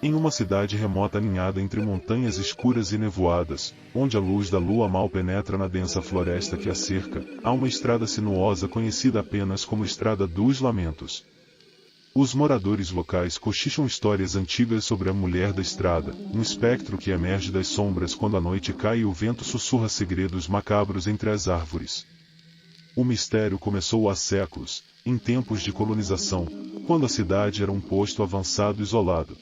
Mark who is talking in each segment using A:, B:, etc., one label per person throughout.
A: Em uma cidade remota aninhada entre montanhas escuras e nevoadas, onde a luz da lua mal penetra na densa floresta que a cerca, há uma estrada sinuosa conhecida apenas como Estrada dos Lamentos. Os moradores locais cochicham histórias antigas sobre a mulher da estrada, um espectro que emerge das sombras quando a noite cai e o vento sussurra segredos macabros entre as árvores. O mistério começou há séculos, em tempos de colonização, quando a cidade era um posto avançado isolado.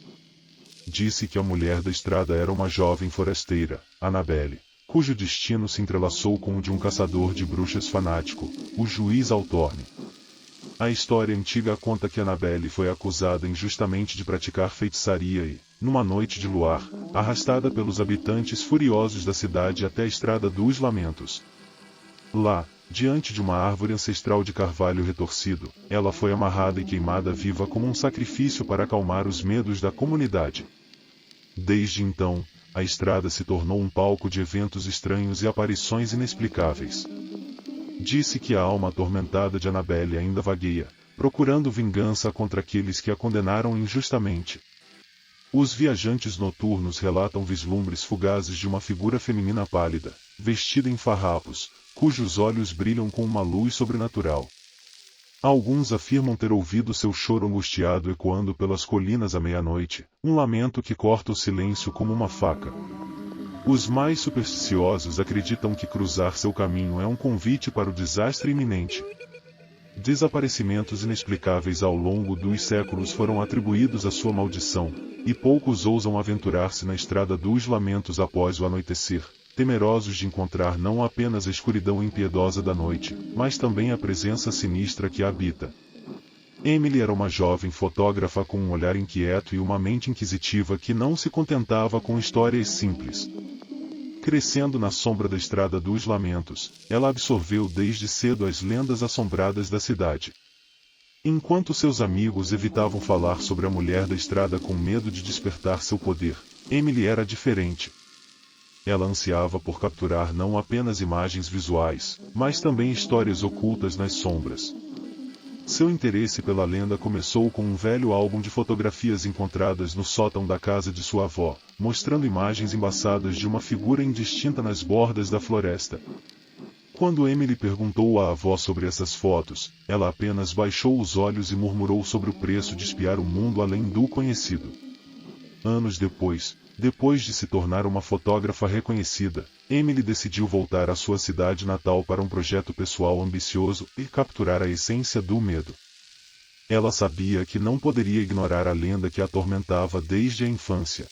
A: Disse que a mulher da estrada era uma jovem forasteira, Annabelle, cujo destino se entrelaçou com o de um caçador de bruxas fanático, o juiz Altorne. A história antiga conta que Annabelle foi acusada injustamente de praticar feitiçaria e, numa noite de luar, arrastada pelos habitantes furiosos da cidade até a Estrada dos Lamentos. Lá, diante de uma árvore ancestral de carvalho retorcido, ela foi amarrada e queimada viva como um sacrifício para acalmar os medos da comunidade. Desde então, a estrada se tornou um palco de eventos estranhos e aparições inexplicáveis. Disse que a alma atormentada de Annabelle ainda vagueia, procurando vingança contra aqueles que a condenaram injustamente. Os viajantes noturnos relatam vislumbres fugazes de uma figura feminina pálida, vestida em farrapos, cujos olhos brilham com uma luz sobrenatural. Alguns afirmam ter ouvido seu choro angustiado ecoando pelas colinas à meia-noite, um lamento que corta o silêncio como uma faca. Os mais supersticiosos acreditam que cruzar seu caminho é um convite para o desastre iminente. Desaparecimentos inexplicáveis ao longo dos séculos foram atribuídos à sua maldição, e poucos ousam aventurar-se na Estrada dos Lamentos após o anoitecer, temerosos de encontrar não apenas a escuridão impiedosa da noite, mas também a presença sinistra que a habita. Emily era uma jovem fotógrafa com um olhar inquieto e uma mente inquisitiva que não se contentava com histórias simples. Crescendo na sombra da Estrada dos Lamentos, ela absorveu desde cedo as lendas assombradas da cidade. Enquanto seus amigos evitavam falar sobre a mulher da estrada com medo de despertar seu poder, Emily era diferente. Ela ansiava por capturar não apenas imagens visuais, mas também histórias ocultas nas sombras. Seu interesse pela lenda começou com um velho álbum de fotografias encontradas no sótão da casa de sua avó, mostrando imagens embaçadas de uma figura indistinta nas bordas da floresta. Quando Emily perguntou à avó sobre essas fotos, ela apenas baixou os olhos e murmurou sobre o preço de espiar o mundo além do conhecido. Anos depois de se tornar uma fotógrafa reconhecida, Emily decidiu voltar à sua cidade natal para um projeto pessoal ambicioso e capturar a essência do medo. Ela sabia que não poderia ignorar a lenda que a atormentava desde a infância.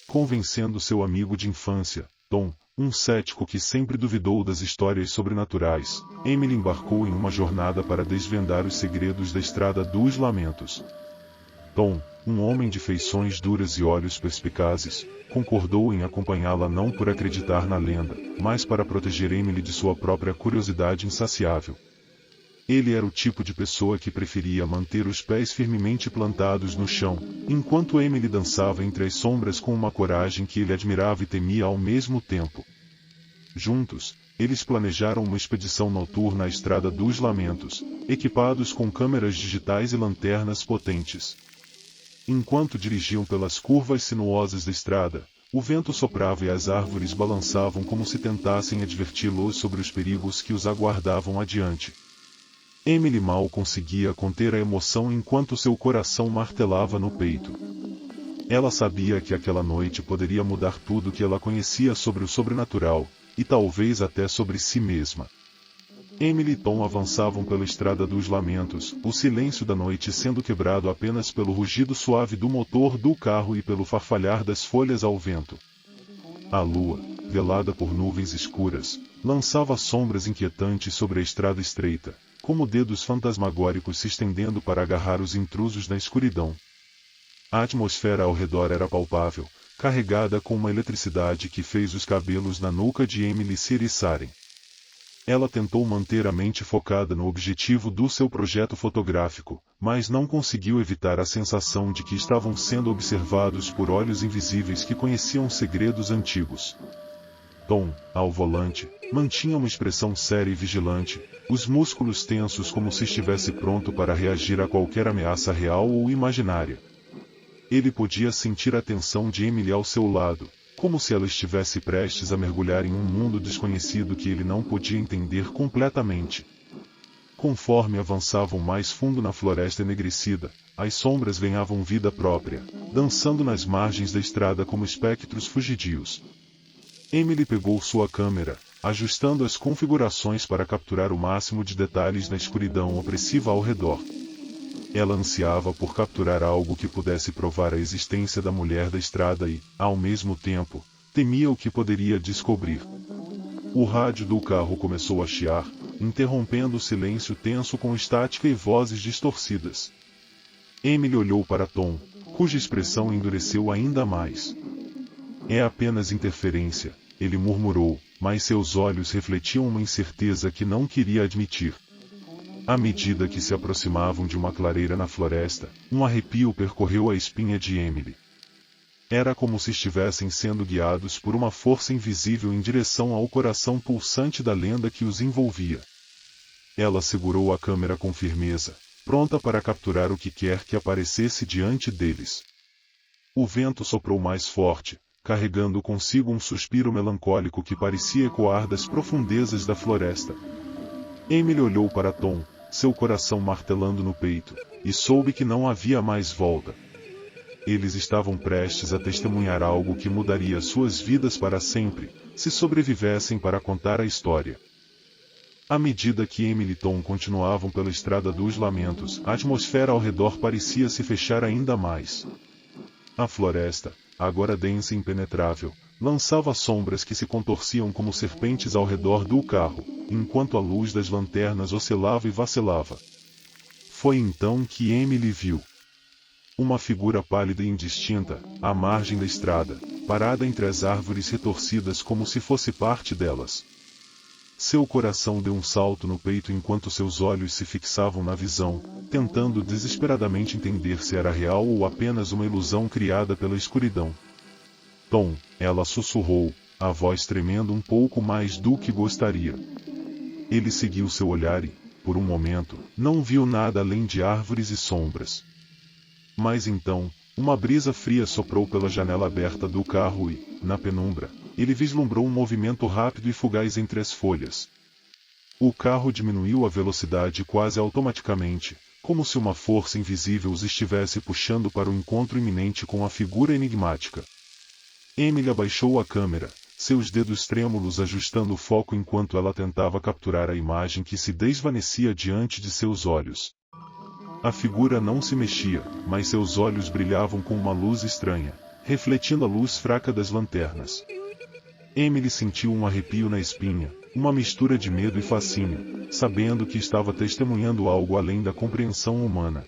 A: Convencendo seu amigo de infância, Tom, um cético que sempre duvidou das histórias sobrenaturais, Emily embarcou em uma jornada para desvendar os segredos da Estrada dos Lamentos. Tom, um homem de feições duras e olhos perspicazes, concordou em acompanhá-la não por acreditar na lenda, mas para proteger Emily de sua própria curiosidade insaciável. Ele era o tipo de pessoa que preferia manter os pés firmemente plantados no chão, enquanto Emily dançava entre as sombras com uma coragem que ele admirava e temia ao mesmo tempo. Juntos, eles planejaram uma expedição noturna à Estrada dos Lamentos, equipados com câmeras digitais e lanternas potentes. Enquanto dirigiam pelas curvas sinuosas da estrada, o vento soprava e as árvores balançavam como se tentassem adverti-los sobre os perigos que os aguardavam adiante. Emily mal conseguia conter a emoção enquanto seu coração martelava no peito. Ela sabia que aquela noite poderia mudar tudo que ela conhecia sobre o sobrenatural, e talvez até sobre si mesma. Emily e Tom avançavam pela Estrada dos Lamentos, o silêncio da noite sendo quebrado apenas pelo rugido suave do motor do carro e pelo farfalhar das folhas ao vento. A lua, velada por nuvens escuras, lançava sombras inquietantes sobre a estrada estreita, como dedos fantasmagóricos se estendendo para agarrar os intrusos na escuridão. A atmosfera ao redor era palpável, carregada com uma eletricidade que fez os cabelos na nuca de Emily se eriçarem. Ela tentou manter a mente focada no objetivo do seu projeto fotográfico, mas não conseguiu evitar a sensação de que estavam sendo observados por olhos invisíveis que conheciam segredos antigos. Tom, ao volante, mantinha uma expressão séria e vigilante, os músculos tensos como se estivesse pronto para reagir a qualquer ameaça real ou imaginária. Ele podia sentir a tensão de Emily ao seu lado, como se ela estivesse prestes a mergulhar em um mundo desconhecido que ele não podia entender completamente. Conforme avançavam mais fundo na floresta enegrecida, as sombras ganhavam vida própria, dançando nas margens da estrada como espectros fugidios. Emily pegou sua câmera, ajustando as configurações para capturar o máximo de detalhes na escuridão opressiva ao redor. Ela ansiava por capturar algo que pudesse provar a existência da mulher da estrada e, ao mesmo tempo, temia o que poderia descobrir. O rádio do carro começou a chiar, interrompendo o silêncio tenso com estática e vozes distorcidas. Emily olhou para Tom, cuja expressão endureceu ainda mais. É apenas interferência, ele murmurou, mas seus olhos refletiam uma incerteza que não queria admitir. À medida que se aproximavam de uma clareira na floresta, um arrepio percorreu a espinha de Emily. Era como se estivessem sendo guiados por uma força invisível em direção ao coração pulsante da lenda que os envolvia. Ela segurou a câmera com firmeza, pronta para capturar o que quer que aparecesse diante deles. O vento soprou mais forte, carregando consigo um suspiro melancólico que parecia ecoar das profundezas da floresta. Emily olhou para Tom, seu coração martelando no peito, e soube que não havia mais volta. Eles estavam prestes a testemunhar algo que mudaria suas vidas para sempre, se sobrevivessem para contar a história. À medida que Emily e Tom continuavam pela Estrada dos Lamentos, a atmosfera ao redor parecia se fechar ainda mais. A floresta, agora densa e impenetrável, lançava sombras que se contorciam como serpentes ao redor do carro, enquanto a luz das lanternas oscilava e vacilava. Foi então que Emily viu uma figura pálida e indistinta, à margem da estrada, parada entre as árvores retorcidas como se fosse parte delas. Seu coração deu um salto no peito enquanto seus olhos se fixavam na visão, tentando desesperadamente entender se era real ou apenas uma ilusão criada pela escuridão. Tom, ela sussurrou, a voz tremendo um pouco mais do que gostaria. Ele seguiu seu olhar e, por um momento, não viu nada além de árvores e sombras. Mas então, uma brisa fria soprou pela janela aberta do carro e, na penumbra, ele vislumbrou um movimento rápido e fugaz entre as folhas. O carro diminuiu a velocidade quase automaticamente, como se uma força invisível os estivesse puxando para o encontro iminente com a figura enigmática. Emily abaixou a câmera, seus dedos trêmulos ajustando o foco enquanto ela tentava capturar a imagem que se desvanecia diante de seus olhos. A figura não se mexia, mas seus olhos brilhavam com uma luz estranha, refletindo a luz fraca das lanternas. Emily sentiu um arrepio na espinha, uma mistura de medo e fascínio, sabendo que estava testemunhando algo além da compreensão humana.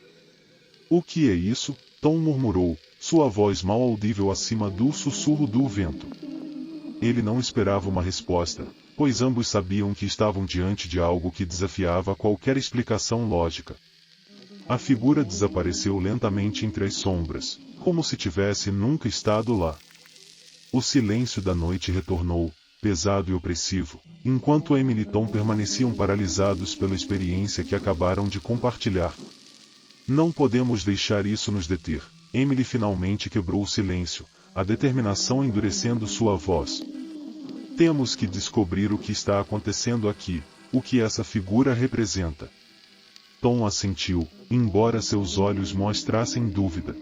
A: O que é isso? Tom murmurou, sua voz mal audível acima do sussurro do vento. Ele não esperava uma resposta, pois ambos sabiam que estavam diante de algo que desafiava qualquer explicação lógica. A figura desapareceu lentamente entre as sombras, como se tivesse nunca estado lá. O silêncio da noite retornou, pesado e opressivo, enquanto Emily e Tom permaneciam paralisados pela experiência que acabaram de compartilhar. Não podemos deixar isso nos deter. Emily finalmente quebrou o silêncio, a determinação endurecendo sua voz. Temos que descobrir o que está acontecendo aqui, o que essa figura representa. Tom assentiu, embora seus olhos mostrassem dúvida.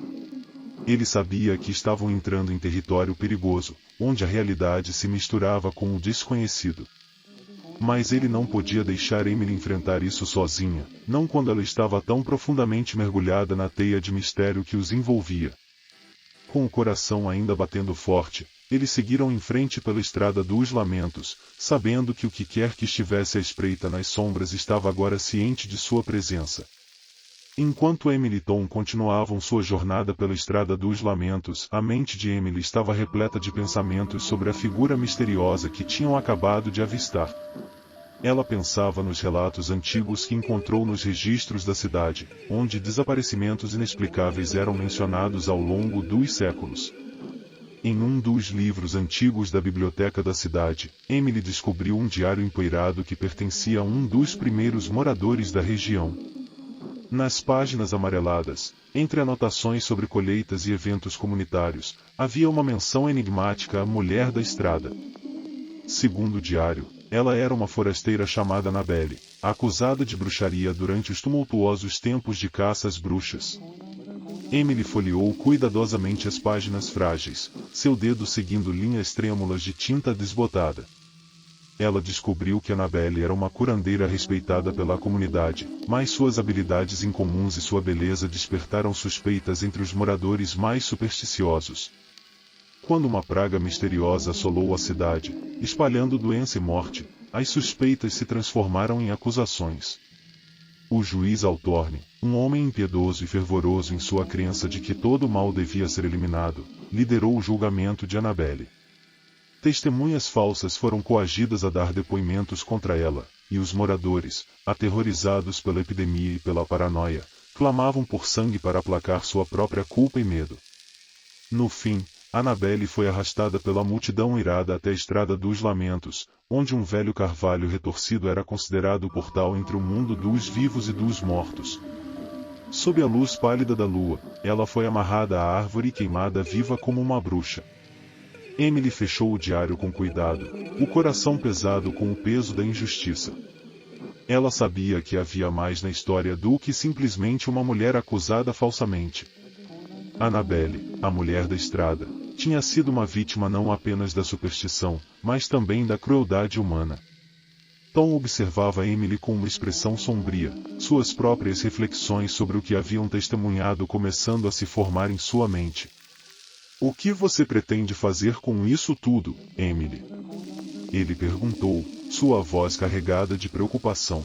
A: Ele sabia que estavam entrando em território perigoso, onde a realidade se misturava com o desconhecido. Mas ele não podia deixar Emily enfrentar isso sozinha, não quando ela estava tão profundamente mergulhada na teia de mistério que os envolvia. Com o coração ainda batendo forte, eles seguiram em frente pela Estrada dos Lamentos, sabendo que o que quer que estivesse à espreita nas sombras estava agora ciente de sua presença. Enquanto Emily e Tom continuavam sua jornada pela Estrada dos Lamentos, a mente de Emily estava repleta de pensamentos sobre a figura misteriosa que tinham acabado de avistar. Ela pensava nos relatos antigos que encontrou nos registros da cidade, onde desaparecimentos inexplicáveis eram mencionados ao longo dos séculos. Em um dos livros antigos da biblioteca da cidade, Emily descobriu um diário empoeirado que pertencia a um dos primeiros moradores da região. Nas páginas amareladas, entre anotações sobre colheitas e eventos comunitários, havia uma menção enigmática à mulher da estrada. Segundo o diário, ela era uma forasteira chamada Annabelle, acusada de bruxaria durante os tumultuosos tempos de caça às bruxas. Emily folheou cuidadosamente as páginas frágeis, seu dedo seguindo linhas trêmulas de tinta desbotada. Ela descobriu que Annabelle era uma curandeira respeitada pela comunidade, mas suas habilidades incomuns e sua beleza despertaram suspeitas entre os moradores mais supersticiosos. Quando uma praga misteriosa assolou a cidade, espalhando doença e morte, as suspeitas se transformaram em acusações. O juiz Altorne, um homem impiedoso e fervoroso em sua crença de que todo mal devia ser eliminado, liderou o julgamento de Annabelle. Testemunhas falsas foram coagidas a dar depoimentos contra ela, e os moradores, aterrorizados pela epidemia e pela paranoia, clamavam por sangue para aplacar sua própria culpa e medo. No fim, Annabelle foi arrastada pela multidão irada até a Estrada dos Lamentos, onde um velho carvalho retorcido era considerado o portal entre o mundo dos vivos e dos mortos. Sob a luz pálida da lua, ela foi amarrada à árvore e queimada viva como uma bruxa. Emily fechou o diário com cuidado, o coração pesado com o peso da injustiça. Ela sabia que havia mais na história do que simplesmente uma mulher acusada falsamente. Annabelle, a mulher da estrada, tinha sido uma vítima não apenas da superstição, mas também da crueldade humana. Tom observava Emily com uma expressão sombria, suas próprias reflexões sobre o que haviam testemunhado começando a se formar em sua mente. O que você pretende fazer com isso tudo, Emily? Ele perguntou, sua voz carregada de preocupação.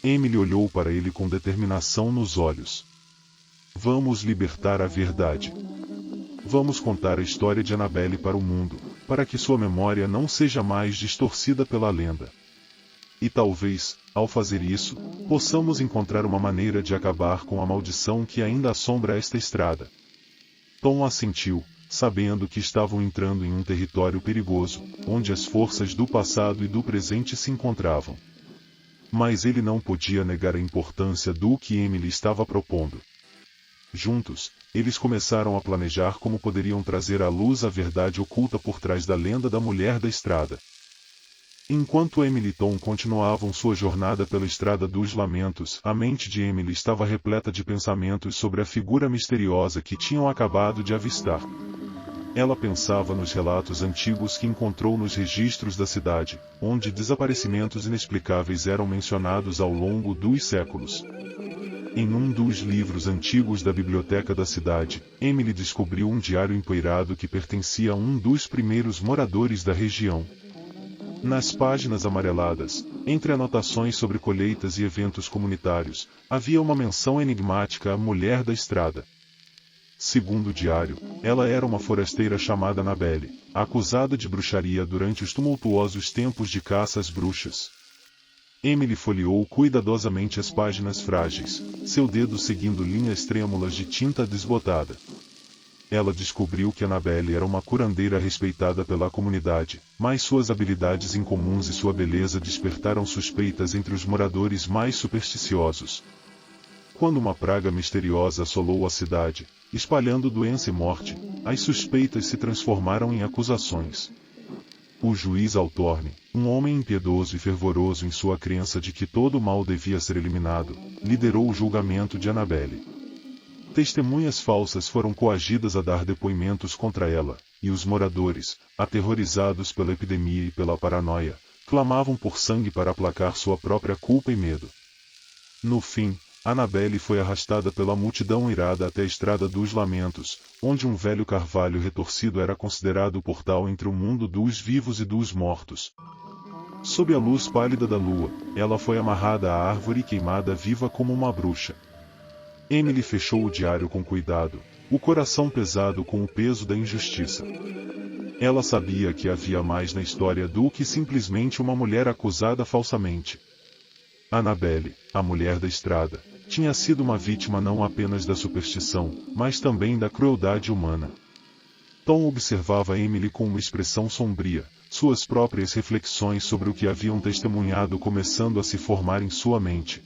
A: Emily olhou para ele com determinação nos olhos. Vamos libertar a verdade. Vamos contar a história de Annabelle para o mundo, para que sua memória não seja mais distorcida pela lenda. E talvez, ao fazer isso, possamos encontrar uma maneira de acabar com a maldição que ainda assombra esta estrada. Tom assentiu, sabendo que estavam entrando em um território perigoso, onde as forças do passado e do presente se encontravam. Mas ele não podia negar a importância do que Emily estava propondo. Juntos, eles começaram a planejar como poderiam trazer à luz a verdade oculta por trás da lenda da mulher da estrada. Enquanto Emily e Tom continuavam sua jornada pela Estrada dos Lamentos, a mente de Emily estava repleta de pensamentos sobre a figura misteriosa que tinham acabado de avistar. Ela pensava nos relatos antigos que encontrou nos registros da cidade, onde desaparecimentos inexplicáveis eram mencionados ao longo dos séculos. Em um dos livros antigos da biblioteca da cidade, Emily descobriu um diário empoeirado que pertencia a um dos primeiros moradores da região. Nas páginas amareladas, entre anotações sobre colheitas e eventos comunitários, havia uma menção enigmática à mulher da estrada. Segundo o diário, ela era uma forasteira chamada Annabelle, acusada de bruxaria durante os tumultuosos tempos de caça às bruxas. Emily folheou cuidadosamente as páginas frágeis, seu dedo seguindo linhas trêmulas de tinta desbotada. Ela descobriu que Annabelle era uma curandeira respeitada pela comunidade, mas suas habilidades incomuns e sua beleza despertaram suspeitas entre os moradores mais supersticiosos. Quando uma praga misteriosa assolou a cidade, espalhando doença e morte, as suspeitas se transformaram em acusações. O juiz Altorne, um homem impiedoso e fervoroso em sua crença de que todo mal devia ser eliminado, liderou o julgamento de Annabelle. Testemunhas falsas foram coagidas a dar depoimentos contra ela, e os moradores, aterrorizados pela epidemia e pela paranoia, clamavam por sangue para aplacar sua própria culpa e medo. No fim, Annabelle foi arrastada pela multidão irada até a Estrada dos Lamentos, onde um velho carvalho retorcido era considerado o portal entre o mundo dos vivos e dos mortos. Sob a luz pálida da lua, ela foi amarrada à árvore e queimada viva como uma bruxa. Emily fechou o diário com cuidado, o coração pesado com o peso da injustiça. Ela sabia que havia mais na história do que simplesmente uma mulher acusada falsamente. Annabelle, a mulher da estrada, tinha sido uma vítima não apenas da superstição, mas também da crueldade humana. Tom observava Emily com uma expressão sombria, suas próprias reflexões sobre o que haviam testemunhado começando a se formar em sua mente.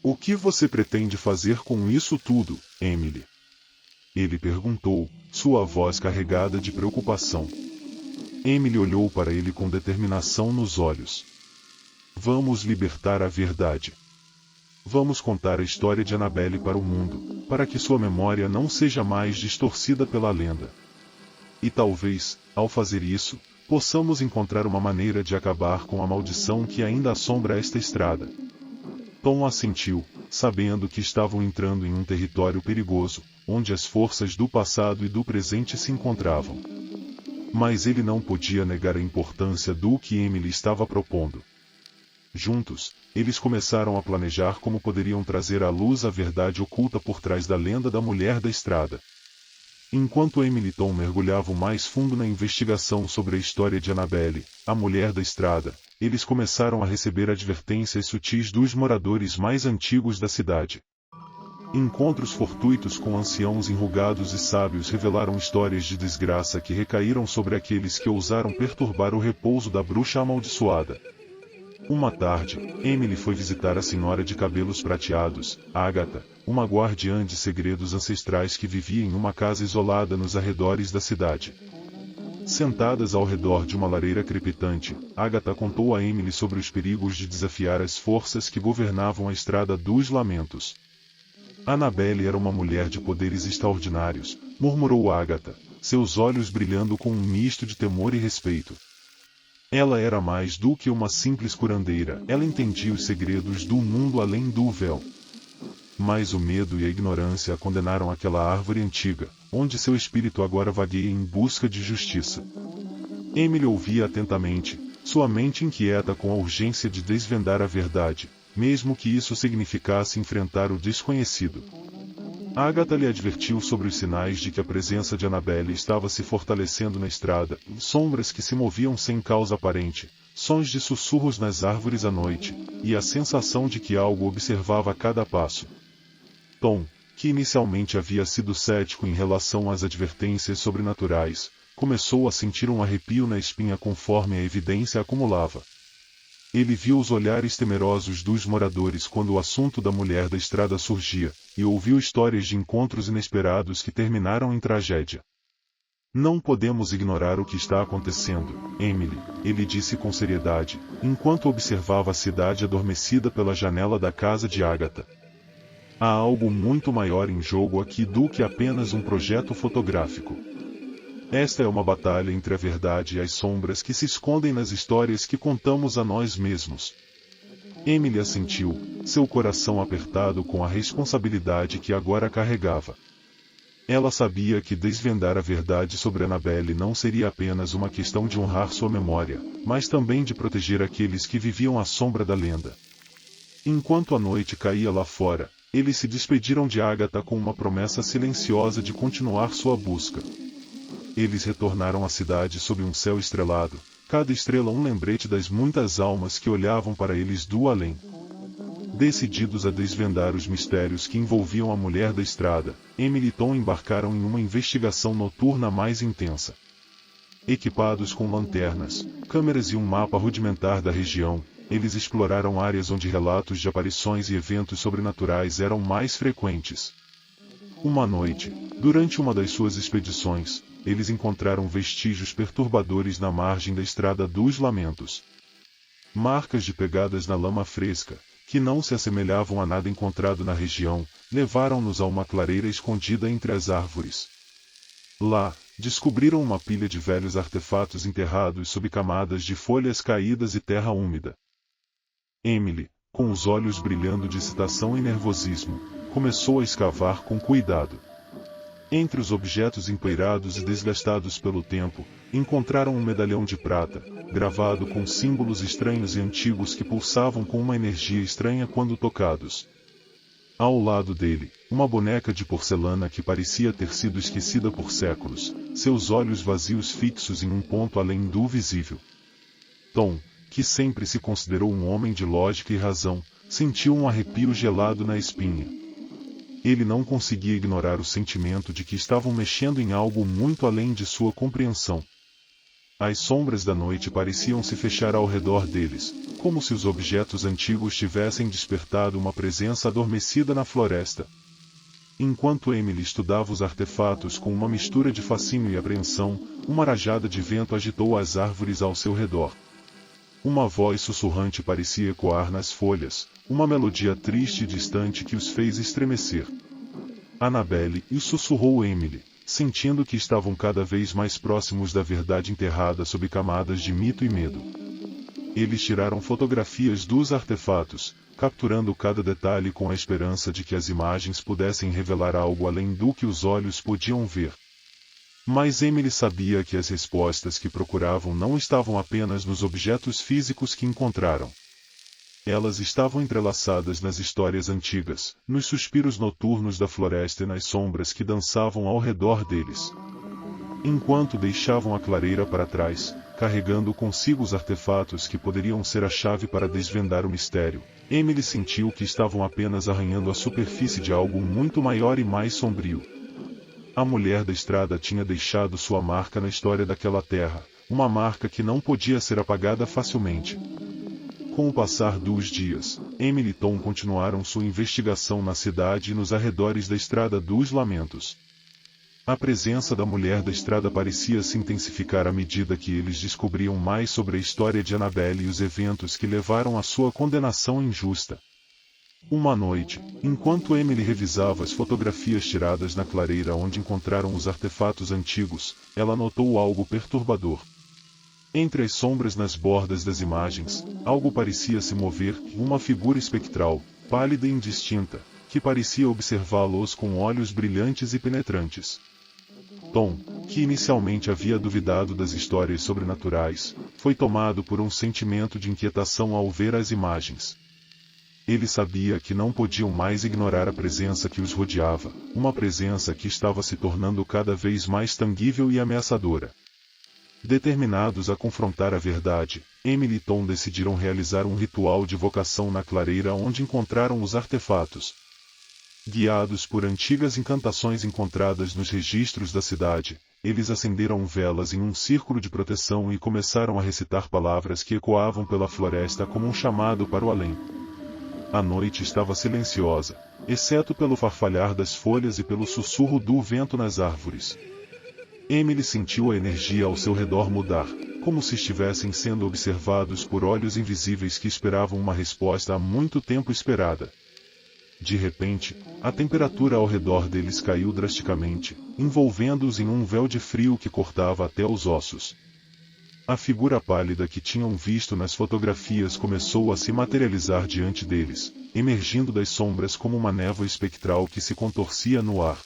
A: O que você pretende fazer com isso tudo, Emily? Ele perguntou, sua voz carregada de preocupação. Emily olhou para ele com determinação nos olhos. Vamos libertar a verdade. Vamos contar a história de Annabelle para o mundo, para que sua memória não seja mais distorcida pela lenda. E talvez, ao fazer isso, possamos encontrar uma maneira de acabar com a maldição que ainda assombra esta estrada. Tom assentiu, sabendo que estavam entrando em um território perigoso, onde as forças do passado e do presente se encontravam. Mas ele não podia negar a importância do que Emily estava propondo. Juntos, eles começaram a planejar como poderiam trazer à luz a verdade oculta por trás da lenda da Mulher da Estrada. Enquanto Emily e Tom mergulhavam mais fundo na investigação sobre a história de Annabelle, a Mulher da Estrada, eles começaram a receber advertências sutis dos moradores mais antigos da cidade. Encontros fortuitos com anciãos enrugados e sábios revelaram histórias de desgraça que recaíram sobre aqueles que ousaram perturbar o repouso da bruxa amaldiçoada. Uma tarde, Emily foi visitar a senhora de cabelos prateados, Agatha, uma guardiã de segredos ancestrais que vivia em uma casa isolada nos arredores da cidade. Sentadas ao redor de uma lareira crepitante, Agatha contou a Emily sobre os perigos de desafiar as forças que governavam a Estrada dos Lamentos. Annabelle era uma mulher de poderes extraordinários, murmurou Agatha, seus olhos brilhando com um misto de temor e respeito. Ela era mais do que uma simples curandeira, ela entendia os segredos do mundo além do véu. Mas o medo e a ignorância a condenaram àquela árvore antiga, onde seu espírito agora vagueia em busca de justiça. Emily ouvia atentamente, sua mente inquieta com a urgência de desvendar a verdade, mesmo que isso significasse enfrentar o desconhecido. Agatha lhe advertiu sobre os sinais de que a presença de Annabelle estava se fortalecendo na estrada, sombras que se moviam sem causa aparente, sons de sussurros nas árvores à noite, e a sensação de que algo observava a cada passo. Tom, que inicialmente havia sido cético em relação às advertências sobrenaturais, começou a sentir um arrepio na espinha conforme a evidência acumulava. Ele viu os olhares temerosos dos moradores quando o assunto da Mulher da Estrada surgia, e ouviu histórias de encontros inesperados que terminaram em tragédia. Não podemos ignorar o que está acontecendo, Emily, ele disse com seriedade, enquanto observava a cidade adormecida pela janela da casa de Agatha. Há algo muito maior em jogo aqui do que apenas um projeto fotográfico. Esta é uma batalha entre a verdade e as sombras que se escondem nas histórias que contamos a nós mesmos. Emily assentiu, seu coração apertado com a responsabilidade que agora carregava. Ela sabia que desvendar a verdade sobre Annabelle não seria apenas uma questão de honrar sua memória, mas também de proteger aqueles que viviam à sombra da lenda. Enquanto a noite caía lá fora, eles se despediram de Agatha com uma promessa silenciosa de continuar sua busca. Eles retornaram à cidade sob um céu estrelado, cada estrela um lembrete das muitas almas que olhavam para eles do além. Decididos a desvendar os mistérios que envolviam a Mulher da Estrada, Emily e Tom embarcaram em uma investigação noturna mais intensa. Equipados com lanternas, câmeras e um mapa rudimentar da região, eles exploraram áreas onde relatos de aparições e eventos sobrenaturais eram mais frequentes. Uma noite, durante uma das suas expedições, eles encontraram vestígios perturbadores na margem da Estrada dos Lamentos. Marcas de pegadas na lama fresca, que não se assemelhavam a nada encontrado na região, levaram-nos a uma clareira escondida entre as árvores. Lá, descobriram uma pilha de velhos artefatos enterrados sob camadas de folhas caídas e terra úmida. Emily, com os olhos brilhando de excitação e nervosismo, começou a escavar com cuidado. Entre os objetos empoeirados e desgastados pelo tempo, encontraram um medalhão de prata, gravado com símbolos estranhos e antigos que pulsavam com uma energia estranha quando tocados. Ao lado dele, uma boneca de porcelana que parecia ter sido esquecida por séculos, seus olhos vazios fixos em um ponto além do visível. Tom, que sempre se considerou um homem de lógica e razão, sentiu um arrepio gelado na espinha. Ele não conseguia ignorar o sentimento de que estavam mexendo em algo muito além de sua compreensão. As sombras da noite pareciam se fechar ao redor deles, como se os objetos antigos tivessem despertado uma presença adormecida na floresta. Enquanto Emily estudava os artefatos com uma mistura de fascínio e apreensão, uma rajada de vento agitou as árvores ao seu redor. Uma voz sussurrante parecia ecoar nas folhas, uma melodia triste e distante que os fez estremecer. Annabelle, sussurrou Emily, sentindo que estavam cada vez mais próximos da verdade enterrada sob camadas de mito e medo. Eles tiraram fotografias dos artefatos, capturando cada detalhe com a esperança de que as imagens pudessem revelar algo além do que os olhos podiam ver. Mas Emily sabia que as respostas que procuravam não estavam apenas nos objetos físicos que encontraram. Elas estavam entrelaçadas nas histórias antigas, nos suspiros noturnos da floresta e nas sombras que dançavam ao redor deles. Enquanto deixavam a clareira para trás, carregando consigo os artefatos que poderiam ser a chave para desvendar o mistério, Emily sentiu que estavam apenas arranhando a superfície de algo muito maior e mais sombrio. A mulher da estrada tinha deixado sua marca na história daquela terra, uma marca que não podia ser apagada facilmente. Com o passar dos dias, Emily e Tom continuaram sua investigação na cidade e nos arredores da Estrada dos Lamentos. A presença da mulher da estrada parecia se intensificar à medida que eles descobriam mais sobre a história de Annabelle e os eventos que levaram à sua condenação injusta. Uma noite, enquanto Emily revisava as fotografias tiradas na clareira onde encontraram os artefatos antigos, ela notou algo perturbador. Entre as sombras nas bordas das imagens, algo parecia se mover, uma figura espectral, pálida e indistinta, que parecia observá-los com olhos brilhantes e penetrantes. Tom, que inicialmente havia duvidado das histórias sobrenaturais, foi tomado por um sentimento de inquietação ao ver as imagens. Ele sabia que não podiam mais ignorar a presença que os rodeava, uma presença que estava se tornando cada vez mais tangível e ameaçadora. Determinados a confrontar a verdade, Emily e Tom decidiram realizar um ritual de invocação na clareira onde encontraram os artefatos. Guiados por antigas encantações encontradas nos registros da cidade, eles acenderam velas em um círculo de proteção e começaram a recitar palavras que ecoavam pela floresta como um chamado para o além. A noite estava silenciosa, exceto pelo farfalhar das folhas e pelo sussurro do vento nas árvores. Emily sentiu a energia ao seu redor mudar, como se estivessem sendo observados por olhos invisíveis que esperavam uma resposta há muito tempo esperada. De repente, a temperatura ao redor deles caiu drasticamente, envolvendo-os em um véu de frio que cortava até os ossos. A figura pálida que tinham visto nas fotografias começou a se materializar diante deles, emergindo das sombras como uma névoa espectral que se contorcia no ar.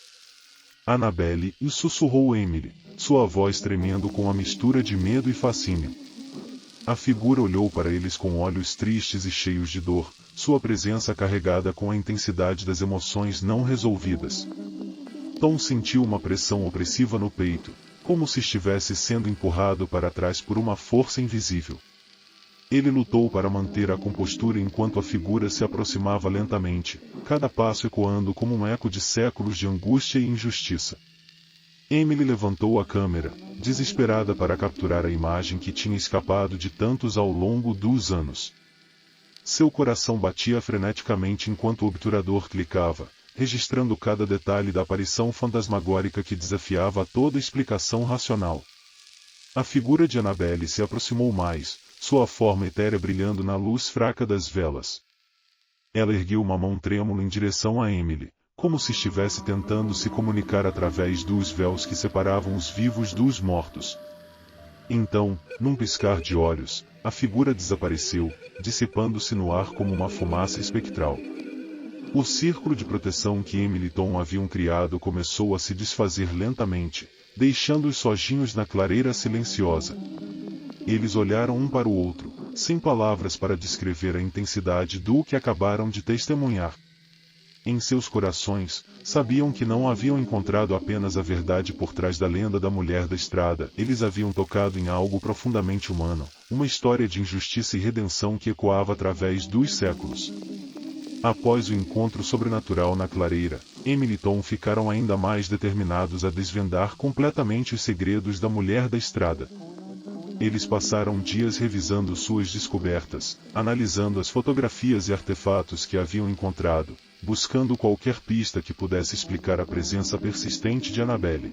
A: Annabelle, sussurrou Emily, sua voz tremendo com a mistura de medo e fascínio. A figura olhou para eles com olhos tristes e cheios de dor, sua presença carregada com a intensidade das emoções não resolvidas. Tom sentiu uma pressão opressiva no peito, como se estivesse sendo empurrado para trás por uma força invisível. Ele lutou para manter a compostura enquanto a figura se aproximava lentamente, cada passo ecoando como um eco de séculos de angústia e injustiça. Emily levantou a câmera, desesperada para capturar a imagem que tinha escapado de tantos ao longo dos anos. Seu coração batia freneticamente enquanto o obturador clicava, registrando cada detalhe da aparição fantasmagórica que desafiava toda explicação racional. A figura de Annabelle se aproximou mais, sua forma etérea brilhando na luz fraca das velas. Ela ergueu uma mão trêmula em direção a Emily, como se estivesse tentando se comunicar através dos véus que separavam os vivos dos mortos. Então, num piscar de olhos, a figura desapareceu, dissipando-se no ar como uma fumaça espectral. O círculo de proteção que Emily e Tom haviam criado começou a se desfazer lentamente, deixando-os sozinhos na clareira silenciosa. Eles olharam um para o outro, sem palavras para descrever a intensidade do que acabaram de testemunhar. Em seus corações, sabiam que não haviam encontrado apenas a verdade por trás da lenda da mulher da estrada, eles haviam tocado em algo profundamente humano, uma história de injustiça e redenção que ecoava através dos séculos. Após o encontro sobrenatural na clareira, Emily e Tom ficaram ainda mais determinados a desvendar completamente os segredos da mulher da estrada. Eles passaram dias revisando suas descobertas, analisando as fotografias e artefatos que haviam encontrado, buscando qualquer pista que pudesse explicar a presença persistente de Annabelle.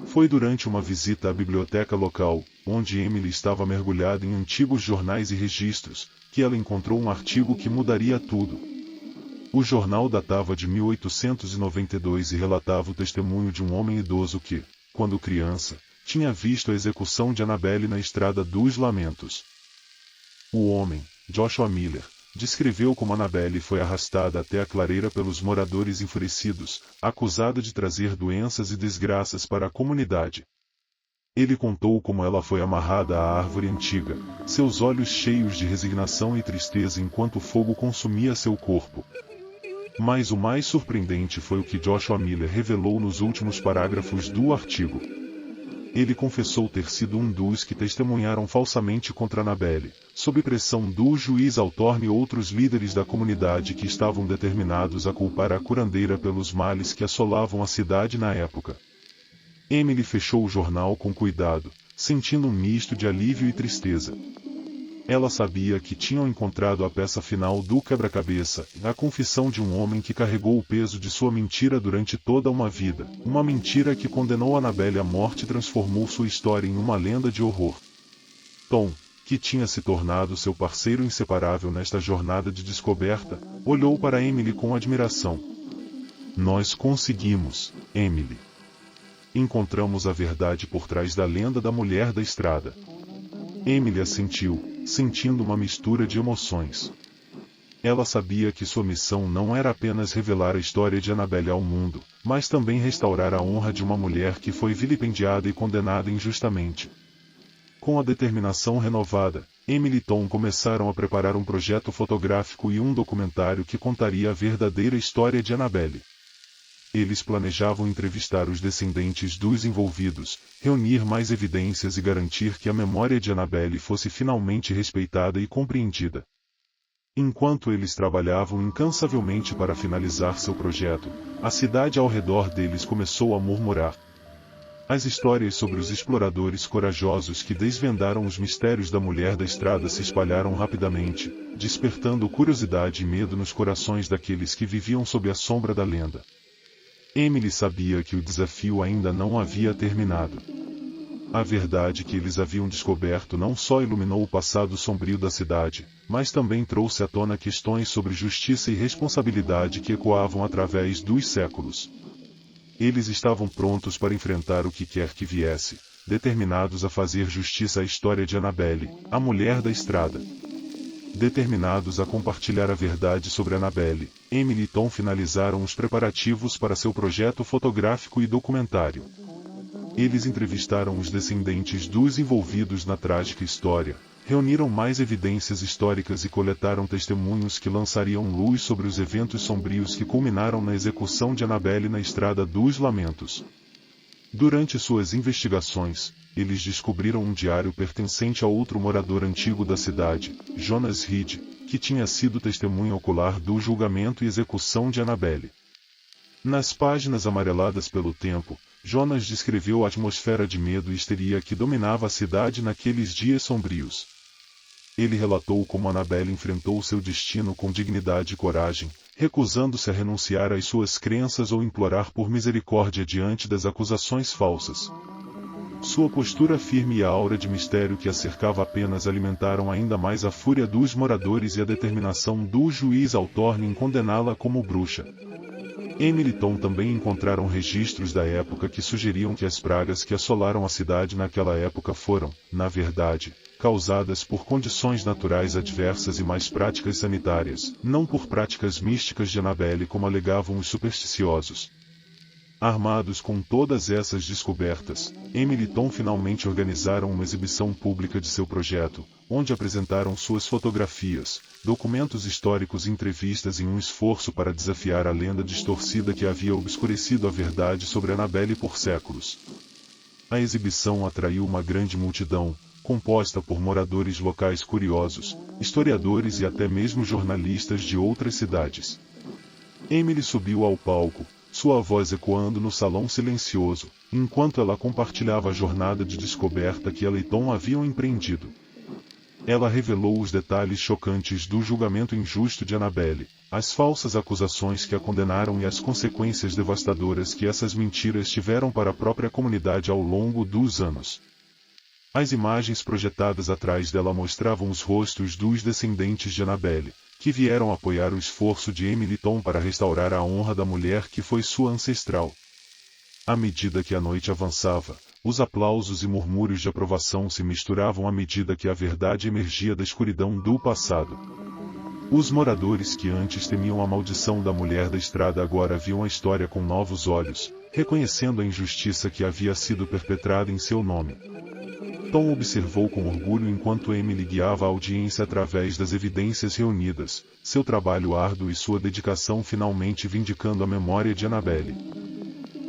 A: Foi durante uma visita à biblioteca local, onde Emily estava mergulhada em antigos jornais e registros, que ela encontrou um artigo que mudaria tudo. O jornal datava de 1892 e relatava o testemunho de um homem idoso que, quando criança, tinha visto a execução de Annabelle na Estrada dos Lamentos. O homem, Joshua Miller, descreveu como Annabelle foi arrastada até a clareira pelos moradores enfurecidos, acusada de trazer doenças e desgraças para a comunidade. Ele contou como ela foi amarrada à árvore antiga, seus olhos cheios de resignação e tristeza enquanto o fogo consumia seu corpo. Mas o mais surpreendente foi o que Joshua Miller revelou nos últimos parágrafos do artigo. Ele confessou ter sido um dos que testemunharam falsamente contra Annabelle, sob pressão do juiz Althorne e outros líderes da comunidade que estavam determinados a culpar a curandeira pelos males que assolavam a cidade na época. Emily fechou o jornal com cuidado, sentindo um misto de alívio e tristeza. Ela sabia que tinham encontrado a peça final do quebra-cabeça, a confissão de um homem que carregou o peso de sua mentira durante toda uma vida, uma mentira que condenou Annabelle à morte e transformou sua história em uma lenda de horror. Tom, que tinha se tornado seu parceiro inseparável nesta jornada de descoberta, olhou para Emily com admiração. Nós conseguimos, Emily. Encontramos a verdade por trás da lenda da mulher da estrada. Emily assentiu, sentindo uma mistura de emoções. Ela sabia que sua missão não era apenas revelar a história de Annabelle ao mundo, mas também restaurar a honra de uma mulher que foi vilipendiada e condenada injustamente. Com a determinação renovada, Emily e Tom começaram a preparar um projeto fotográfico e um documentário que contaria a verdadeira história de Annabelle. Eles planejavam entrevistar os descendentes dos envolvidos, reunir mais evidências e garantir que a memória de Annabelle fosse finalmente respeitada e compreendida. Enquanto eles trabalhavam incansavelmente para finalizar seu projeto, a cidade ao redor deles começou a murmurar. As histórias sobre os exploradores corajosos que desvendaram os mistérios da mulher da estrada se espalharam rapidamente, despertando curiosidade e medo nos corações daqueles que viviam sob a sombra da lenda. Emily sabia que o desafio ainda não havia terminado. A verdade que eles haviam descoberto não só iluminou o passado sombrio da cidade, mas também trouxe à tona questões sobre justiça e responsabilidade que ecoavam através dos séculos. Eles estavam prontos para enfrentar o que quer que viesse, determinados a fazer justiça à história de Annabelle, a mulher da estrada. Determinados a compartilhar a verdade sobre Annabelle, Emily e Tom finalizaram os preparativos para seu projeto fotográfico e documentário. Eles entrevistaram os descendentes dos envolvidos na trágica história, reuniram mais evidências históricas e coletaram testemunhos que lançariam luz sobre os eventos sombrios que culminaram na execução de Annabelle na Estrada dos Lamentos. Durante suas investigações, eles descobriram um diário pertencente a outro morador antigo da cidade, Jonas Reed, que tinha sido testemunha ocular do julgamento e execução de Annabelle. Nas páginas amareladas pelo tempo, Jonas descreveu a atmosfera de medo e histeria que dominava a cidade naqueles dias sombrios. Ele relatou como Annabelle enfrentou seu destino com dignidade e coragem, recusando-se a renunciar às suas crenças ou implorar por misericórdia diante das acusações falsas. Sua postura firme e a aura de mistério que a cercava apenas alimentaram ainda mais a fúria dos moradores e a determinação do juiz Althorne em condená-la como bruxa. Emily e Tom também encontraram registros da época que sugeriam que as pragas que assolaram a cidade naquela época foram, na verdade, causadas por condições naturais adversas e mais práticas sanitárias, não por práticas místicas de Annabelle como alegavam os supersticiosos. Armados com todas essas descobertas, Emily e Tom finalmente organizaram uma exibição pública de seu projeto, onde apresentaram suas fotografias, documentos históricos e entrevistas em um esforço para desafiar a lenda distorcida que havia obscurecido a verdade sobre Annabelle por séculos. A exibição atraiu uma grande multidão, composta por moradores locais curiosos, historiadores e até mesmo jornalistas de outras cidades. Emily subiu ao palco, sua voz ecoando no salão silencioso, enquanto ela compartilhava a jornada de descoberta que ela e Tom haviam empreendido. Ela revelou os detalhes chocantes do julgamento injusto de Annabelle, as falsas acusações que a condenaram e as consequências devastadoras que essas mentiras tiveram para a própria comunidade ao longo dos anos. As imagens projetadas atrás dela mostravam os rostos dos descendentes de Annabelle, que vieram apoiar o esforço de Emily Tom para restaurar a honra da mulher que foi sua ancestral. À medida que a noite avançava, os aplausos e murmúrios de aprovação se misturavam à medida que a verdade emergia da escuridão do passado. Os moradores que antes temiam a maldição da mulher da estrada agora viam a história com novos olhos, reconhecendo a injustiça que havia sido perpetrada em seu nome. Tom observou com orgulho enquanto Emily guiava a audiência através das evidências reunidas, seu trabalho árduo e sua dedicação finalmente vindicando a memória de Annabelle.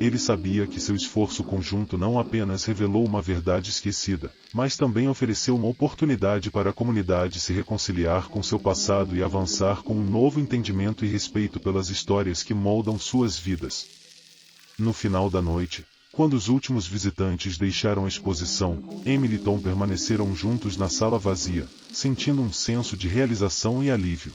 A: Ele sabia que seu esforço conjunto não apenas revelou uma verdade esquecida, mas também ofereceu uma oportunidade para a comunidade se reconciliar com seu passado e avançar com um novo entendimento e respeito pelas histórias que moldam suas vidas. No final da noite, quando os últimos visitantes deixaram a exposição, Emily e Tom permaneceram juntos na sala vazia, sentindo um senso de realização e alívio.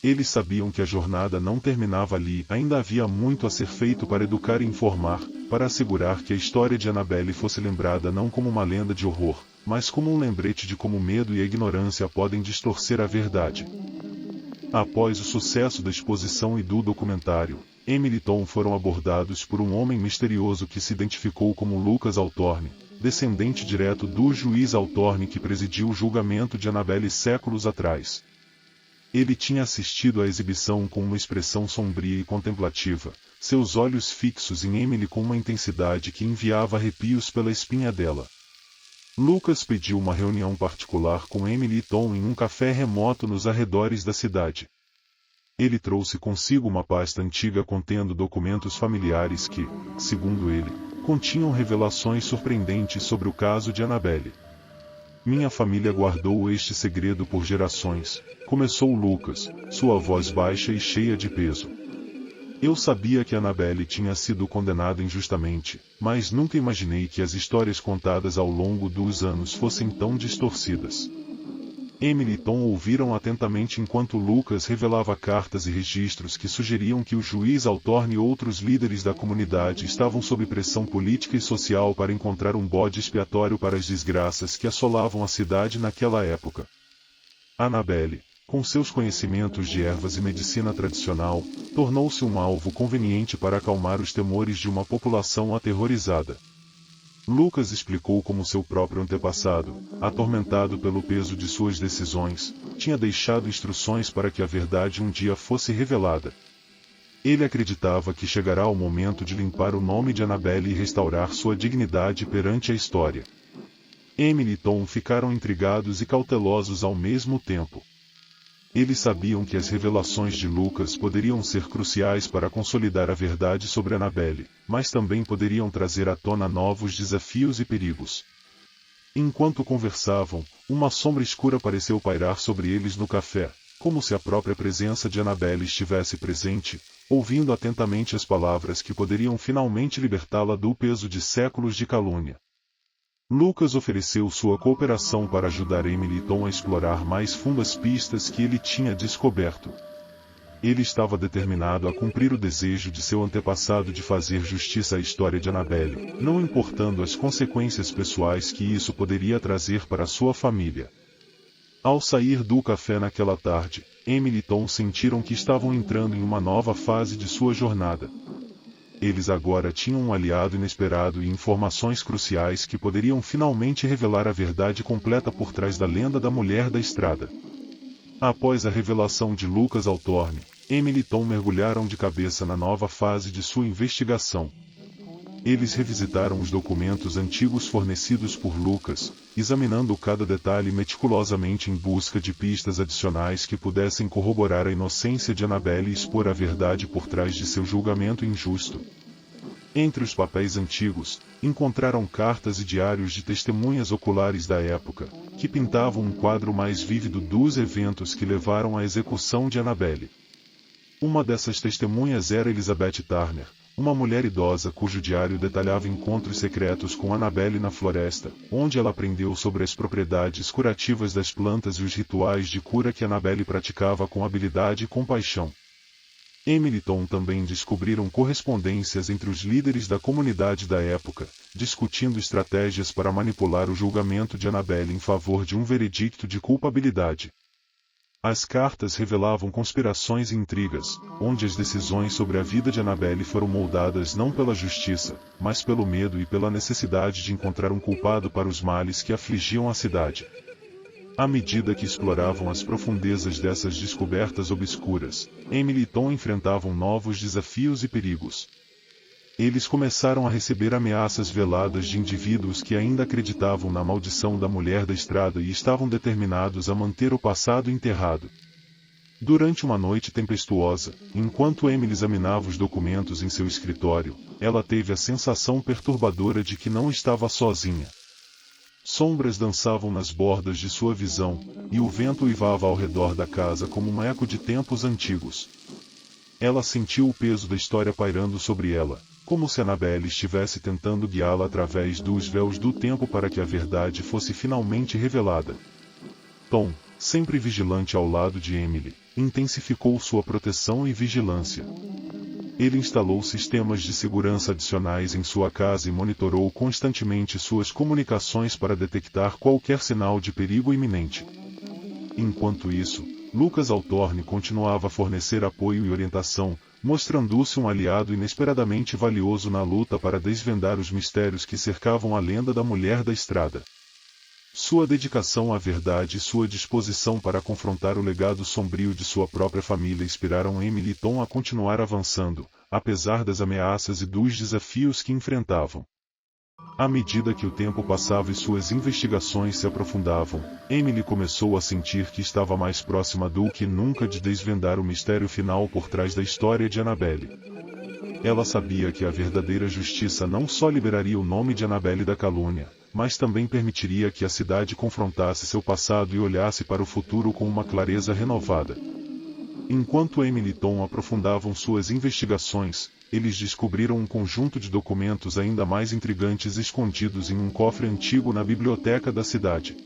A: Eles sabiam que a jornada não terminava ali, ainda havia muito a ser feito para educar e informar, para assegurar que a história de Annabelle fosse lembrada não como uma lenda de horror, mas como um lembrete de como o medo e a ignorância podem distorcer a verdade. Após o sucesso da exposição e do documentário, Emily e Tom foram abordados por um homem misterioso que se identificou como Lucas Althorne, descendente direto do juiz Althorne que presidiu o julgamento de Annabelle séculos atrás. Ele tinha assistido à exibição com uma expressão sombria e contemplativa, seus olhos fixos em Emily com uma intensidade que enviava arrepios pela espinha dela. Lucas pediu uma reunião particular com Emily e Tom em um café remoto nos arredores da cidade. Ele trouxe consigo uma pasta antiga contendo documentos familiares que, segundo ele, continham revelações surpreendentes sobre o caso de Annabelle. Minha família guardou este segredo por gerações, começou Lucas, sua voz baixa e cheia de peso. Eu sabia que Annabelle tinha sido condenada injustamente, mas nunca imaginei que as histórias contadas ao longo dos anos fossem tão distorcidas. Emily e Tom ouviram atentamente enquanto Lucas revelava cartas e registros que sugeriam que o juiz Althorne e outros líderes da comunidade estavam sob pressão política e social para encontrar um bode expiatório para as desgraças que assolavam a cidade naquela época. Annabelle, com seus conhecimentos de ervas e medicina tradicional, tornou-se um alvo conveniente para acalmar os temores de uma população aterrorizada. Lucas explicou como seu próprio antepassado, atormentado pelo peso de suas decisões, tinha deixado instruções para que a verdade um dia fosse revelada. Ele acreditava que chegará o momento de limpar o nome de Annabelle e restaurar sua dignidade perante a história. Emily e Tom ficaram intrigados e cautelosos ao mesmo tempo. Eles sabiam que as revelações de Lucas poderiam ser cruciais para consolidar a verdade sobre Annabelle, mas também poderiam trazer à tona novos desafios e perigos. Enquanto conversavam, uma sombra escura pareceu pairar sobre eles no café, como se a própria presença de Annabelle estivesse presente, ouvindo atentamente as palavras que poderiam finalmente libertá-la do peso de séculos de calúnia. Lucas ofereceu sua cooperação para ajudar Emily e Tom a explorar mais fundas pistas que ele tinha descoberto. Ele estava determinado a cumprir o desejo de seu antepassado de fazer justiça à história de Annabelle, não importando as consequências pessoais que isso poderia trazer para sua família. Ao sair do café naquela tarde, Emily e Tom sentiram que estavam entrando em uma nova fase de sua jornada. Eles agora tinham um aliado inesperado e informações cruciais que poderiam finalmente revelar a verdade completa por trás da lenda da mulher da estrada. Após a revelação de Lucas Althorne, Emily e Tom mergulharam de cabeça na nova fase de sua investigação. Eles revisitaram os documentos antigos fornecidos por Lucas, examinando cada detalhe meticulosamente em busca de pistas adicionais que pudessem corroborar a inocência de Annabelle e expor a verdade por trás de seu julgamento injusto. Entre os papéis antigos, encontraram cartas e diários de testemunhas oculares da época, que pintavam um quadro mais vívido dos eventos que levaram à execução de Annabelle. Uma dessas testemunhas era Elizabeth Turner, uma mulher idosa cujo diário detalhava encontros secretos com Annabelle na floresta, onde ela aprendeu sobre as propriedades curativas das plantas e os rituais de cura que Annabelle praticava com habilidade e compaixão. Emily e Tom também descobriram correspondências entre os líderes da comunidade da época, discutindo estratégias para manipular o julgamento de Annabelle em favor de um veredicto de culpabilidade. As cartas revelavam conspirações e intrigas, onde as decisões sobre a vida de Annabelle foram moldadas não pela justiça, mas pelo medo e pela necessidade de encontrar um culpado para os males que afligiam a cidade. À medida que exploravam as profundezas dessas descobertas obscuras, Emily e Tom enfrentavam novos desafios e perigos. Eles começaram a receber ameaças veladas de indivíduos que ainda acreditavam na maldição da mulher da estrada e estavam determinados a manter o passado enterrado. Durante uma noite tempestuosa, enquanto Emily examinava os documentos em seu escritório, ela teve a sensação perturbadora de que não estava sozinha. Sombras dançavam nas bordas de sua visão, e o vento uivava ao redor da casa como um eco de tempos antigos. Ela sentiu o peso da história pairando sobre ela, como se Annabelle estivesse tentando guiá-la através dos véus do tempo para que a verdade fosse finalmente revelada. Tom, sempre vigilante ao lado de Emily, intensificou sua proteção e vigilância. Ele instalou sistemas de segurança adicionais em sua casa e monitorou constantemente suas comunicações para detectar qualquer sinal de perigo iminente. Enquanto isso, Lucas Altorne continuava a fornecer apoio e orientação, mostrando-se um aliado inesperadamente valioso na luta para desvendar os mistérios que cercavam a lenda da mulher da estrada. Sua dedicação à verdade e sua disposição para confrontar o legado sombrio de sua própria família inspiraram Emily e Tom a continuar avançando, apesar das ameaças e dos desafios que enfrentavam. À medida que o tempo passava e suas investigações se aprofundavam, Emily começou a sentir que estava mais próxima do que nunca de desvendar o mistério final por trás da história de Annabelle. Ela sabia que a verdadeira justiça não só liberaria o nome de Annabelle da calúnia, mas também permitiria que a cidade confrontasse seu passado e olhasse para o futuro com uma clareza renovada. Enquanto Emily e Tom aprofundavam suas investigações, eles descobriram um conjunto de documentos ainda mais intrigantes escondidos em um cofre antigo na biblioteca da cidade.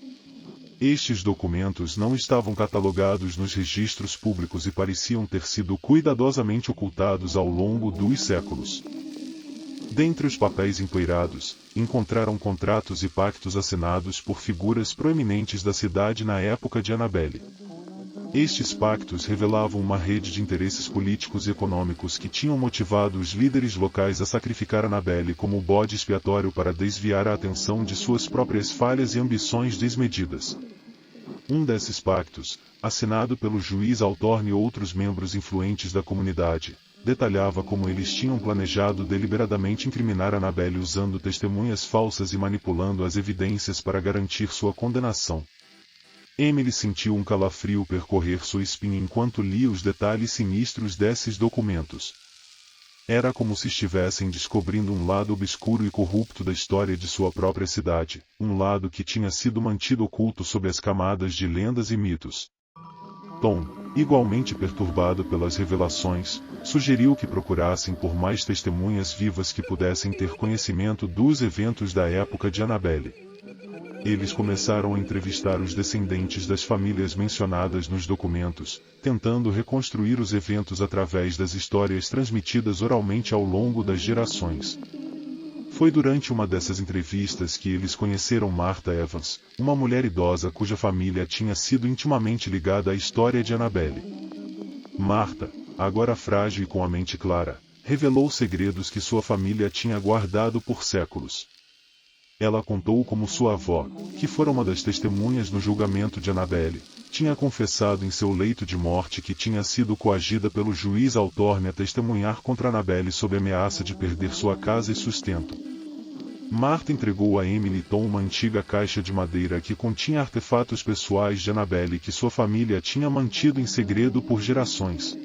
A: Estes documentos não estavam catalogados nos registros públicos e pareciam ter sido cuidadosamente ocultados ao longo dos séculos. Dentre os papéis empoeirados, encontraram contratos e pactos assinados por figuras proeminentes da cidade na época de Annabelle. Estes pactos revelavam uma rede de interesses políticos e econômicos que tinham motivado os líderes locais a sacrificar Annabelle como bode expiatório para desviar a atenção de suas próprias falhas e ambições desmedidas. Um desses pactos, assinado pelo juiz Altorne e outros membros influentes da comunidade, detalhava como eles tinham planejado deliberadamente incriminar Annabelle usando testemunhas falsas e manipulando as evidências para garantir sua condenação. Emily sentiu um calafrio percorrer sua espinha enquanto lia os detalhes sinistros desses documentos. Era como se estivessem descobrindo um lado obscuro e corrupto da história de sua própria cidade, um lado que tinha sido mantido oculto sob as camadas de lendas e mitos. Tom, igualmente perturbado pelas revelações, sugeriu que procurassem por mais testemunhas vivas que pudessem ter conhecimento dos eventos da época de Annabelle. Eles começaram a entrevistar os descendentes das famílias mencionadas nos documentos, tentando reconstruir os eventos através das histórias transmitidas oralmente ao longo das gerações. Foi durante uma dessas entrevistas que eles conheceram Martha Evans, uma mulher idosa cuja família tinha sido intimamente ligada à história de Annabelle. Martha, agora frágil e com a mente clara, revelou segredos que sua família tinha guardado por séculos. Ela contou como sua avó, que fora uma das testemunhas no julgamento de Annabelle, tinha confessado em seu leito de morte que tinha sido coagida pelo juiz Altorne a testemunhar contra Annabelle sob ameaça de perder sua casa e sustento. Martha entregou a Emily e Tom uma antiga caixa de madeira que continha artefatos pessoais de Annabelle que sua família tinha mantido em segredo por gerações.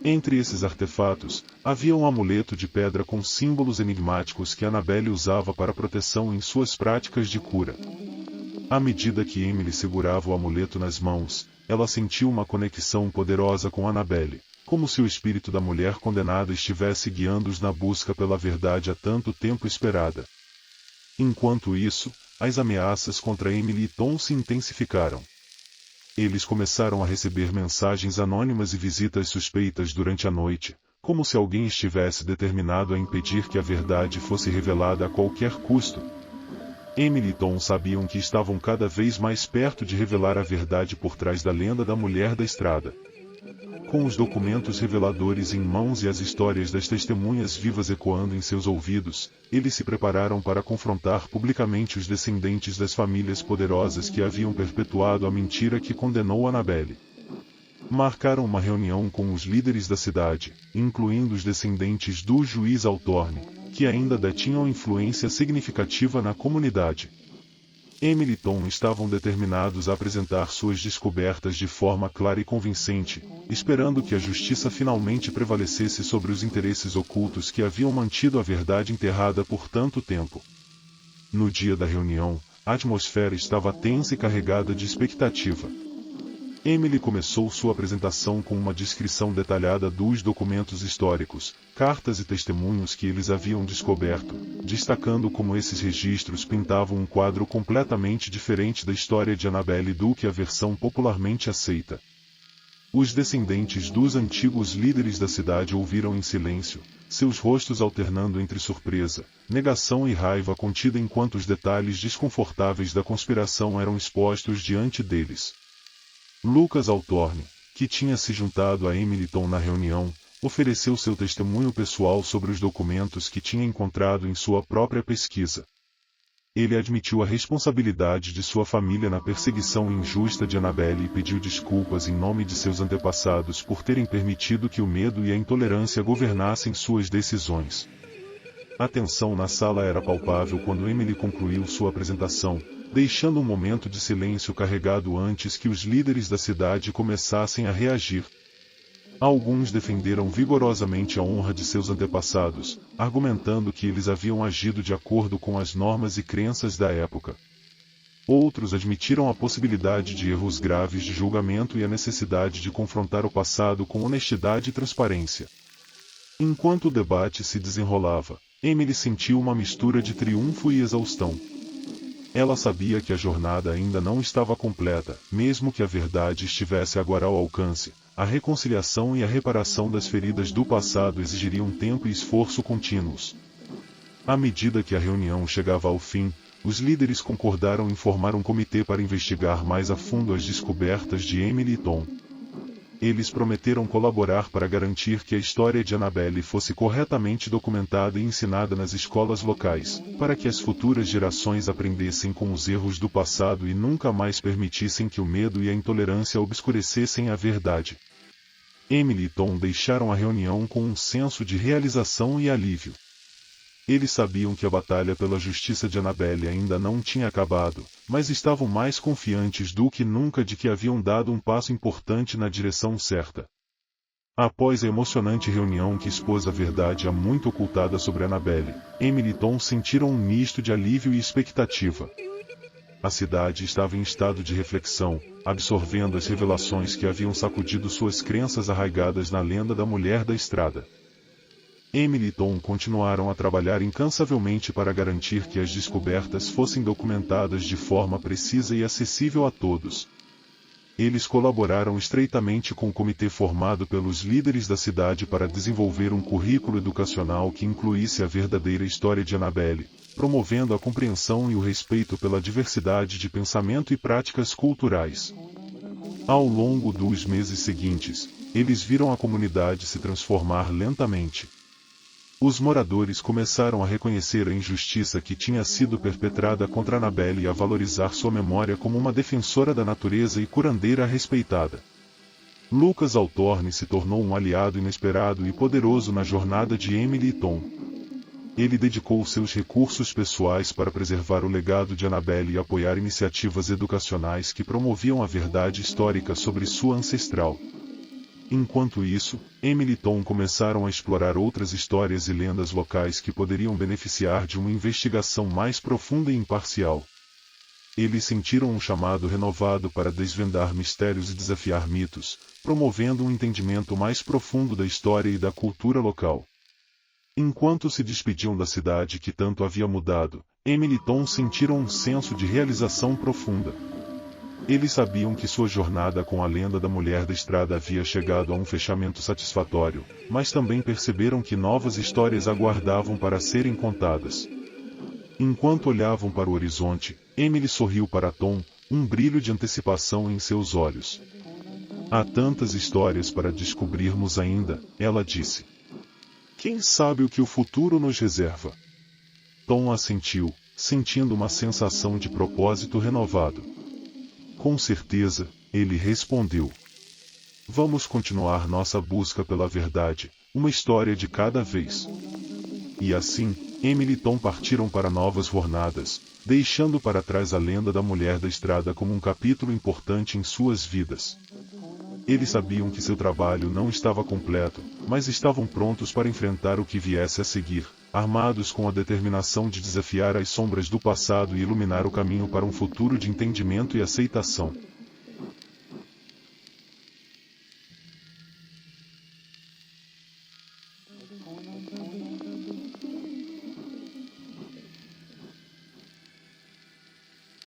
A: Entre esses artefatos, havia um amuleto de pedra com símbolos enigmáticos que Annabelle usava para proteção em suas práticas de cura. À medida que Emily segurava o amuleto nas mãos, ela sentiu uma conexão poderosa com Annabelle, como se o espírito da mulher condenada estivesse guiando-os na busca pela verdade há tanto tempo esperada. Enquanto isso, as ameaças contra Emily e Tom se intensificaram. Eles começaram a receber mensagens anônimas e visitas suspeitas durante a noite, como se alguém estivesse determinado a impedir que a verdade fosse revelada a qualquer custo. Emily e Tom sabiam que estavam cada vez mais perto de revelar a verdade por trás da lenda da mulher da estrada. Com os documentos reveladores em mãos e as histórias das testemunhas vivas ecoando em seus ouvidos, eles se prepararam para confrontar publicamente os descendentes das famílias poderosas que haviam perpetuado a mentira que condenou Annabelle. Marcaram uma reunião com os líderes da cidade, incluindo os descendentes do juiz Althorne, que ainda detinham influência significativa na comunidade. Emily e Tom estavam determinados a apresentar suas descobertas de forma clara e convincente, esperando que a justiça finalmente prevalecesse sobre os interesses ocultos que haviam mantido a verdade enterrada por tanto tempo. No dia da reunião, a atmosfera estava tensa e carregada de expectativa. Emily começou sua apresentação com uma descrição detalhada dos documentos históricos, cartas e testemunhos que eles haviam descoberto, destacando como esses registros pintavam um quadro completamente diferente da história de Annabelle do que a versão popularmente aceita. Os descendentes dos antigos líderes da cidade ouviram em silêncio, seus rostos alternando entre surpresa, negação e raiva contida enquanto os detalhes desconfortáveis da conspiração eram expostos diante deles. Lucas Althorne, que tinha se juntado a Emily e Tom na reunião, ofereceu seu testemunho pessoal sobre os documentos que tinha encontrado em sua própria pesquisa. Ele admitiu a responsabilidade de sua família na perseguição injusta de Annabelle e pediu desculpas em nome de seus antepassados por terem permitido que o medo e a intolerância governassem suas decisões. A tensão na sala era palpável quando Emily concluiu sua apresentação, deixando um momento de silêncio carregado antes que os líderes da cidade começassem a reagir. Alguns defenderam vigorosamente a honra de seus antepassados, argumentando que eles haviam agido de acordo com as normas e crenças da época. Outros admitiram a possibilidade de erros graves de julgamento e a necessidade de confrontar o passado com honestidade e transparência. Enquanto o debate se desenrolava, Emily sentiu uma mistura de triunfo e exaustão. Ela sabia que a jornada ainda não estava completa, mesmo que a verdade estivesse agora ao alcance. A reconciliação e a reparação das feridas do passado exigiriam tempo e esforço contínuos. À medida que a reunião chegava ao fim, os líderes concordaram em formar um comitê para investigar mais a fundo as descobertas de Emily e Tom. Eles prometeram colaborar para garantir que a história de Annabelle fosse corretamente documentada e ensinada nas escolas locais, para que as futuras gerações aprendessem com os erros do passado e nunca mais permitissem que o medo e a intolerância obscurecessem a verdade. Emily e Tom deixaram a reunião com um senso de realização e alívio. Eles sabiam que a batalha pela justiça de Annabelle ainda não tinha acabado, mas estavam mais confiantes do que nunca de que haviam dado um passo importante na direção certa. Após a emocionante reunião que expôs a verdade há muito ocultada sobre Annabelle, Emily e Tom sentiram um misto de alívio e expectativa. A cidade estava em estado de reflexão, absorvendo as revelações que haviam sacudido suas crenças arraigadas na lenda da mulher da estrada. Emily e Tom continuaram a trabalhar incansavelmente para garantir que as descobertas fossem documentadas de forma precisa e acessível a todos. Eles colaboraram estreitamente com o comitê formado pelos líderes da cidade para desenvolver um currículo educacional que incluísse a verdadeira história de Annabelle, promovendo a compreensão e o respeito pela diversidade de pensamento e práticas culturais. Ao longo dos meses seguintes, eles viram a comunidade se transformar lentamente. Os moradores começaram a reconhecer a injustiça que tinha sido perpetrada contra Annabelle e a valorizar sua memória como uma defensora da natureza e curandeira respeitada. Lucas Althorne se tornou um aliado inesperado e poderoso na jornada de Emily e Tom. Ele dedicou seus recursos pessoais para preservar o legado de Annabelle e apoiar iniciativas educacionais que promoviam a verdade histórica sobre sua ancestral. Enquanto isso, Emily e Tom começaram a explorar outras histórias e lendas locais que poderiam beneficiar de uma investigação mais profunda e imparcial. Eles sentiram um chamado renovado para desvendar mistérios e desafiar mitos, promovendo um entendimento mais profundo da história e da cultura local. Enquanto se despediam da cidade que tanto havia mudado, Emily e Tom sentiram um senso de realização profunda. Eles sabiam que sua jornada com a lenda da Mulher da Estrada havia chegado a um fechamento satisfatório, mas também perceberam que novas histórias aguardavam para serem contadas. Enquanto olhavam para o horizonte, Emily sorriu para Tom, um brilho de antecipação em seus olhos. Há tantas histórias para descobrirmos ainda, ela disse. Quem sabe o que o futuro nos reserva? Tom assentiu, sentindo uma sensação de propósito renovado. Com certeza, ele respondeu. Vamos continuar nossa busca pela verdade, uma história de cada vez. E assim, Emily e Tom partiram para novas jornadas, deixando para trás a lenda da Mulher da Estrada como um capítulo importante em suas vidas. Eles sabiam que seu trabalho não estava completo, mas estavam prontos para enfrentar o que viesse a seguir, armados com a determinação de desafiar as sombras do passado e iluminar o caminho para um futuro de entendimento e aceitação.